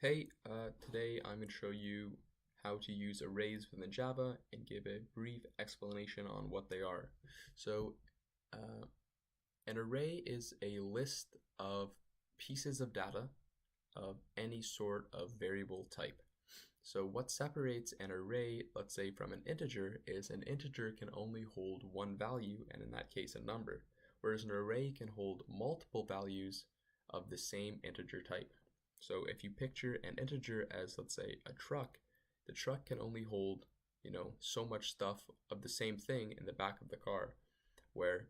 Today I'm going to show you how to use arrays within Java and give a brief explanation on what they are. So, an array is a list of pieces of data of any sort of variable type. So what separates an array, let's say, from an integer is an integer can only hold one value, and in that case a number, whereas an array can hold multiple values of the same integer type. So if you picture an integer as, let's say, a truck, the truck can only hold, so much stuff of the same thing in the back of the car, where,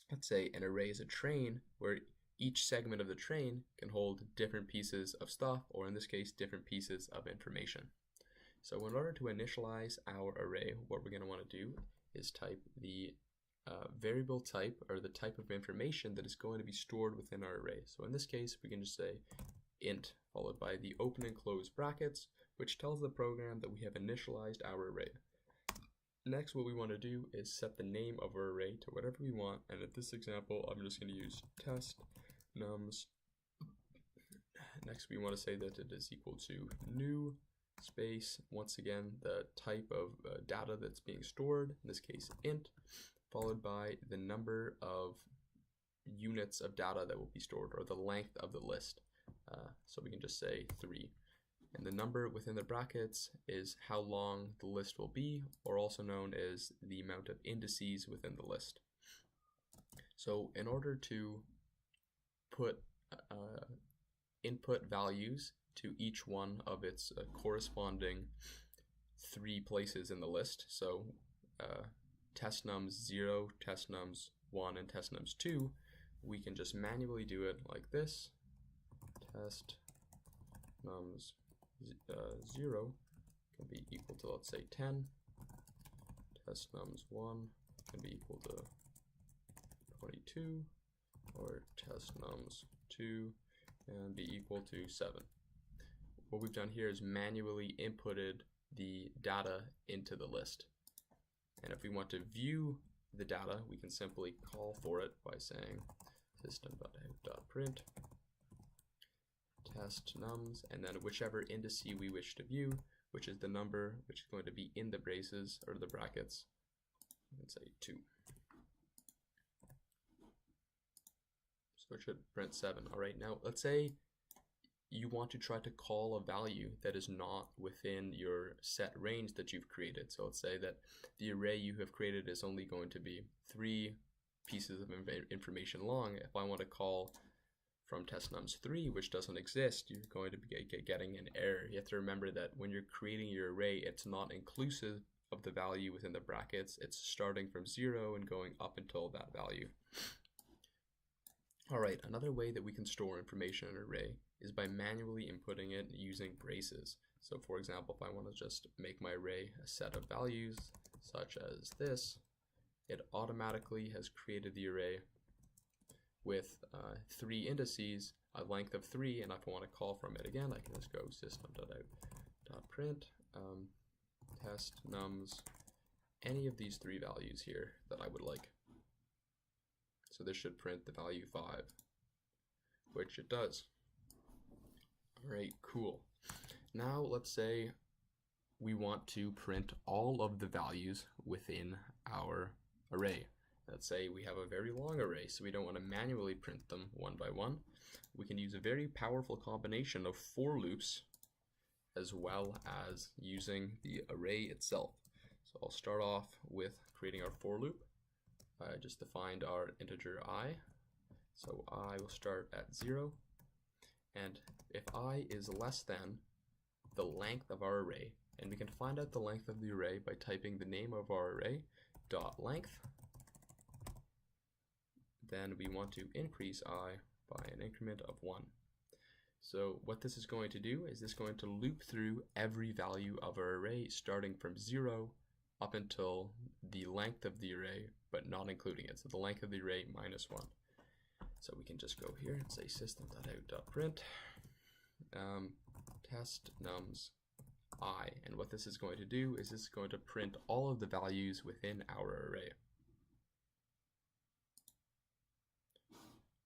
let's say, an array is a train, where each segment of the train can hold different pieces of stuff, or in this case, different pieces of information. So in order to initialize our array, what we're going to want to do is type the variable type, or the type of information that is going to be stored within our array. So in this case, we can just say int, followed by the open and close brackets, which tells the program that we have initialized our array. Next, what we want to do is set the name of our array to whatever we want, and at this example, I'm just going to use test nums. Next, we want to say that it is equal to new space, once again, the type of data that's being stored, in this case int, followed by the number of units of data that will be stored, or the length of the list. So we can just say 3. And the number within the brackets is how long the list will be, or also known as the amount of indices within the list. So in order to put input values to each one of its corresponding 3 places in the list, so test nums 0, test nums 1, and test nums 2, we can just manually do it like this. Test nums 0 can be equal to, let's say, 10. Test nums 1 can be equal to 22, or test nums 2 and be equal to 7. What we've done here is manually inputted the data into the list. And if we want to view the data, we can simply call for it by saying system.out.print test nums, and then whichever indice we wish to view, which is the number which is going to be in the braces or the brackets, let's say 2. So it should print 7. All right, now let's say you want to try to call a value that is not within your set range that you've created. So let's say that the array you have created is only going to be 3 pieces of information long. If I want to call from test nums 3, which doesn't exist, you're going to be getting an error. You have to remember that when you're creating your array, it's not inclusive of the value within the brackets. It's starting from 0 and going up until that value. All right, another way that we can store information in an array is by manually inputting it using braces. So for example, if I want to just make my array a set of values such as this, it automatically has created the array with 3 indices, a length of 3, and if I want to call from it again, I can just go system.out.print test nums, any of these 3 values here that I would like. So this should print the value 5, which it does. All right, cool. Now let's say we want to print all of the values within our array. Let's say we have a very long array, so we don't want to manually print them one by one. We can use a very powerful combination of for loops as well as using the array itself. So I'll start off with creating our for loop. I just defined our integer I. So I will start at 0. And if I is less than the length of our array, and we can find out the length of the array by typing the name of our array dot length, then we want to increase I by an increment of 1. So what this is going to do is this going to loop through every value of our array starting from 0 up until the length of the array, but not including it. So the length of the array minus 1. So we can just go here and say system.out.print test nums I. And what this is going to do is this is going to print all of the values within our array.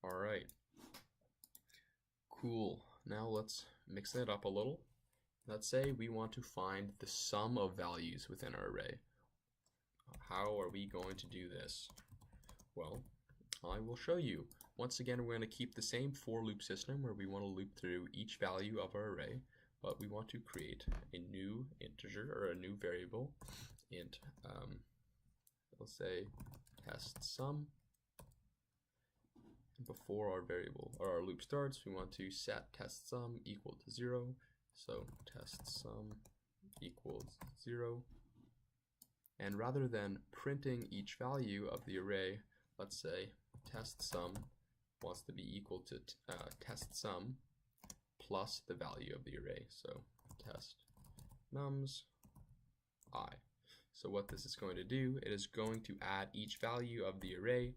All right, cool. Now let's mix it up a little. Let's say we want to find the sum of values within our array. How are we going to do this? Well, I will show you. Once again, we're going to keep the same for loop system where we want to loop through each value of our array, but we want to create a new integer or a new variable int. We'll say test sum. Before our variable or our loop starts, we want to set test sum equal to 0. So test sum equals 0. And rather than printing each value of the array, let's say test sum wants to be equal to test sum plus the value of the array. So test nums I. So what this is going to do, it is going to add each value of the array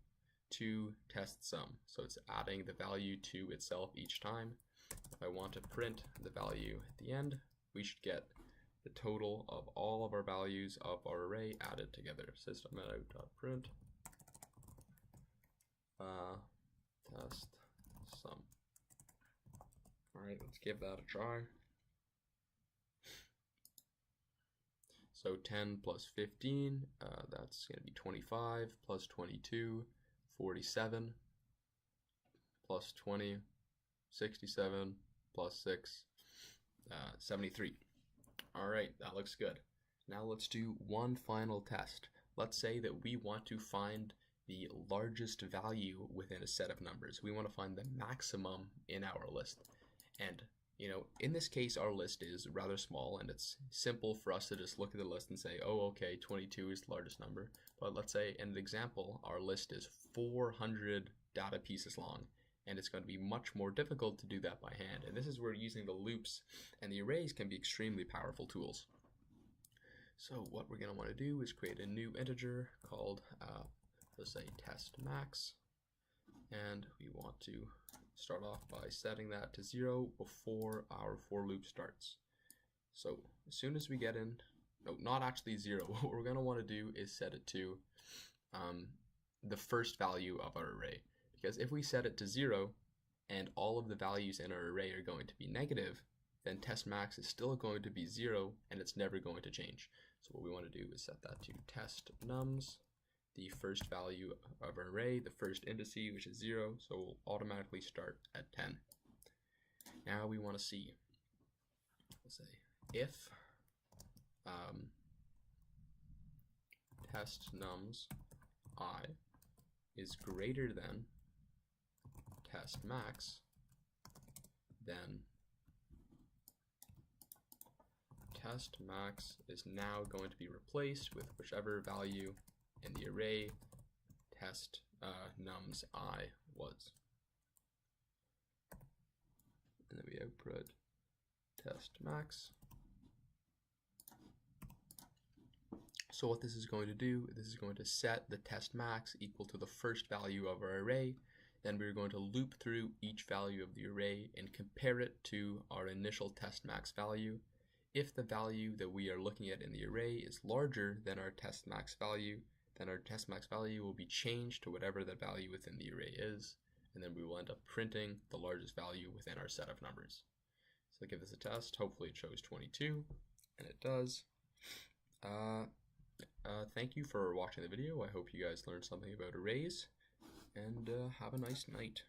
to test sum. So it's adding the value to itself each time. If I want to print the value at the end, we should get the total of all of our values of our array added together. Systemout.print test sum. Alright, let's give that a try. So 10 plus 15, that's going to be 25, plus 22, 47, plus 20, 67, plus 6, 73. Alright, that looks good. Now let's do one final test. Let's say that we want to find the largest value within a set of numbers. We want to find the maximum in our list. And in this case, our list is rather small, and it's simple for us to just look at the list and say, oh, okay, 22 is the largest number. But let's say, in an example, our list is 400 data pieces long, and it's going to be much more difficult to do that by hand. And this is where using the loops and the arrays can be extremely powerful tools. So what we're going to want to do is create a new integer called, let's say, test max, and we want to start off by setting that to 0 before our for loop starts. So as soon as we get in, no, not actually 0, what we're going to want to do is set it to the first value of our array. Because if we set it to 0 and all of the values in our array are going to be negative, then test max is still going to be 0 and it's never going to change. So what we want to do is set that to test nums, the first value of our array, the first indice, which is 0, so we'll automatically start at 10. Now we want to see, let's say, if test nums I is greater than test max, then test max is now going to be replaced with whichever value in the array test nums I was. And then we output test max. So what this is going to do, this is going to set the test max equal to the first value of our array. Then we're going to loop through each value of the array and compare it to our initial test max value. If the value that we are looking at in the array is larger than our test max value, then our test max value will be changed to whatever the value within the array is, and then we will end up printing the largest value within our set of numbers. So give this a test. Hopefully it shows 22, and it does. Thank you for watching the video. I hope you guys learned something about arrays, and have a nice night.